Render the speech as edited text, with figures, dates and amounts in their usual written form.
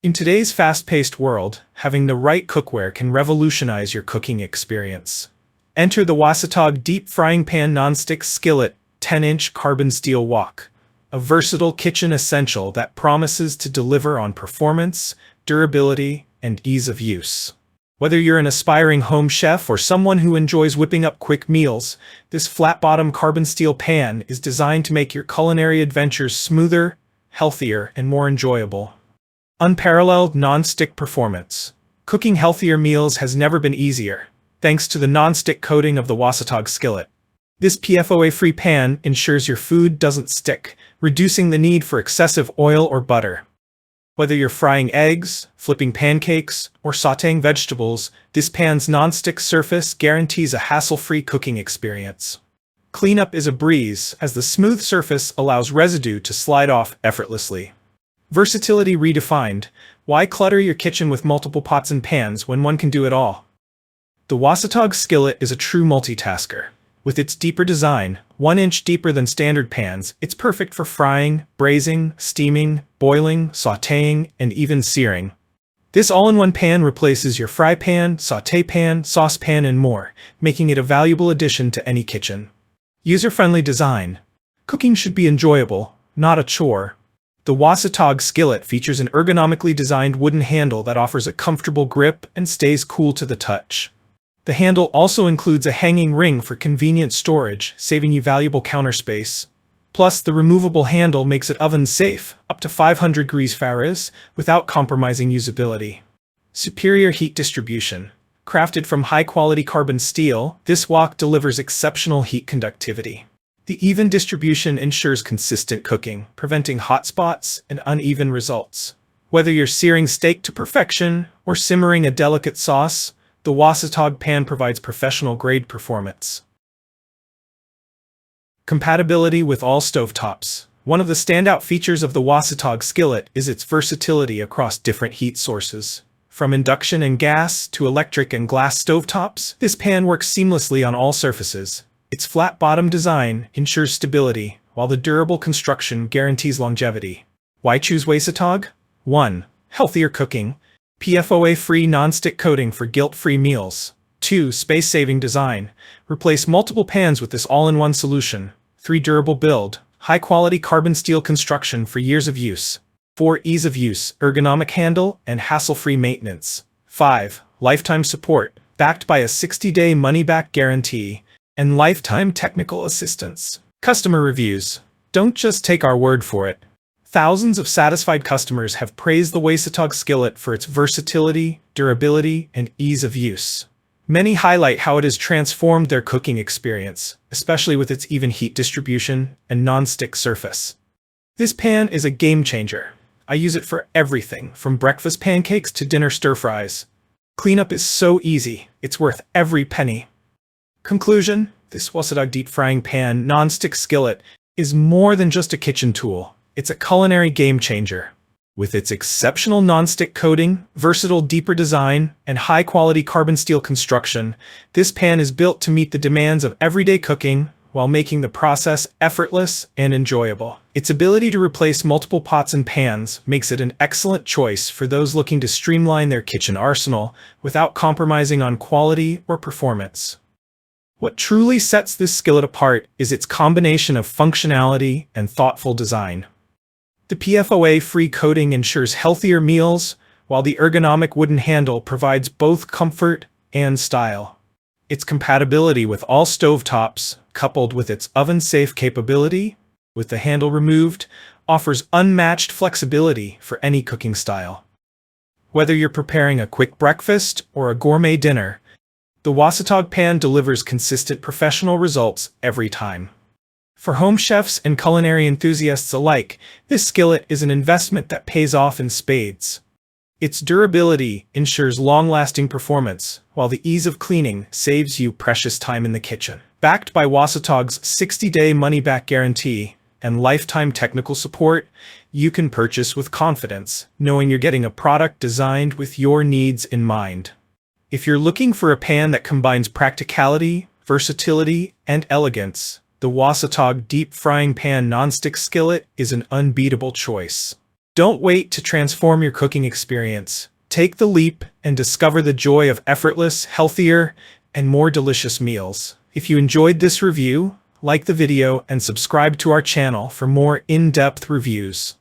In today's fast-paced world, having the right cookware can revolutionize your cooking experience. Enter the Wacetog Deep Frying Pan Nonstick Skillet 10-inch carbon steel wok, a versatile kitchen essential that promises to deliver on performance, durability, and ease of use. Whether you're an aspiring home chef or someone who enjoys whipping up quick meals, this flat-bottom carbon steel pan is designed to make your culinary adventures smoother, healthier, and more enjoyable. Unparalleled non-stick performance. Cooking healthier meals has never been easier, thanks to the non-stick coating of the Wacetog Skillet. This PFOA-free pan ensures your food doesn't stick, reducing the need for excessive oil or butter. Whether you're frying eggs, flipping pancakes, or sautéing vegetables, this pan's non-stick surface guarantees a hassle-free cooking experience. Cleanup is a breeze, as the smooth surface allows residue to slide off effortlessly. Versatility redefined. Why clutter your kitchen with multiple pots and pans when one can do it all? The Wacetog Skillet is a true multitasker. With its deeper design, 1 inch deeper than standard pans, it's perfect for frying, braising, steaming, boiling, sautéing, and even searing. This all-in-one pan replaces your fry pan, sauté pan, saucepan, and more, making it a valuable addition to any kitchen. User-friendly design. Cooking should be enjoyable, not a chore. The Wacetog Skillet features an ergonomically designed wooden handle that offers a comfortable grip and stays cool to the touch. The handle also includes a hanging ring for convenient storage, saving you valuable counter space. Plus, the removable handle makes it oven-safe, up to 500 degrees Fahrenheit, without compromising usability. Superior heat distribution. Crafted from high-quality carbon steel, this wok delivers exceptional heat conductivity. The even distribution ensures consistent cooking, preventing hot spots and uneven results. Whether you're searing steak to perfection or simmering a delicate sauce, the Wacetog pan provides professional-grade performance. Compatibility with all stovetops. One of the standout features of the Wacetog Skillet is its versatility across different heat sources. From induction and gas to electric and glass stovetops, this pan works seamlessly on all surfaces. Its flat-bottom design ensures stability, while the durable construction guarantees longevity. Why choose Wacetog? 1. Healthier cooking. PFOA-free non-stick coating for guilt-free meals. 2. Space-saving design. Replace multiple pans with this all-in-one solution. 3. Durable build. High-quality carbon steel construction for years of use. 4. Ease of use, ergonomic handle, and hassle-free maintenance. 5. Lifetime support, backed by a 60-day money-back guarantee and lifetime technical assistance. Customer reviews. Don't just take our word for it. Thousands of satisfied customers have praised the Wacetog Skillet for its versatility, durability, and ease of use. Many highlight how it has transformed their cooking experience, especially with its even heat distribution and non-stick surface. This pan is a game changer. I use it for everything, from breakfast pancakes to dinner stir-fries. Cleanup is so easy, it's worth every penny. Conclusion: this Wacetog Deep Frying Pan Non-Stick Skillet is more than just a kitchen tool. It's a culinary game changer. With its exceptional non-stick coating, versatile deeper design, and high-quality carbon steel construction, this pan is built to meet the demands of everyday cooking while making the process effortless and enjoyable. Its ability to replace multiple pots and pans makes it an excellent choice for those looking to streamline their kitchen arsenal without compromising on quality or performance. What truly sets this skillet apart is its combination of functionality and thoughtful design. The PFOA-free coating ensures healthier meals, while the ergonomic wooden handle provides both comfort and style. Its compatibility with all stovetops, coupled with its oven-safe capability, with the handle removed, offers unmatched flexibility for any cooking style. Whether you're preparing a quick breakfast or a gourmet dinner, the Wacetog pan delivers consistent professional results every time. For home chefs and culinary enthusiasts alike, this skillet is an investment that pays off in spades. Its durability ensures long-lasting performance, while the ease of cleaning saves you precious time in the kitchen. Backed by Wacetog's 60-day money-back guarantee and lifetime technical support, you can purchase with confidence, knowing you're getting a product designed with your needs in mind. If you're looking for a pan that combines practicality, versatility, and elegance, the Wacetog Deep Frying Pan Non-Stick Skillet is an unbeatable choice. Don't wait to transform your cooking experience. Take the leap and discover the joy of effortless, healthier, and more delicious meals. If you enjoyed this review, like the video and subscribe to our channel for more in-depth reviews.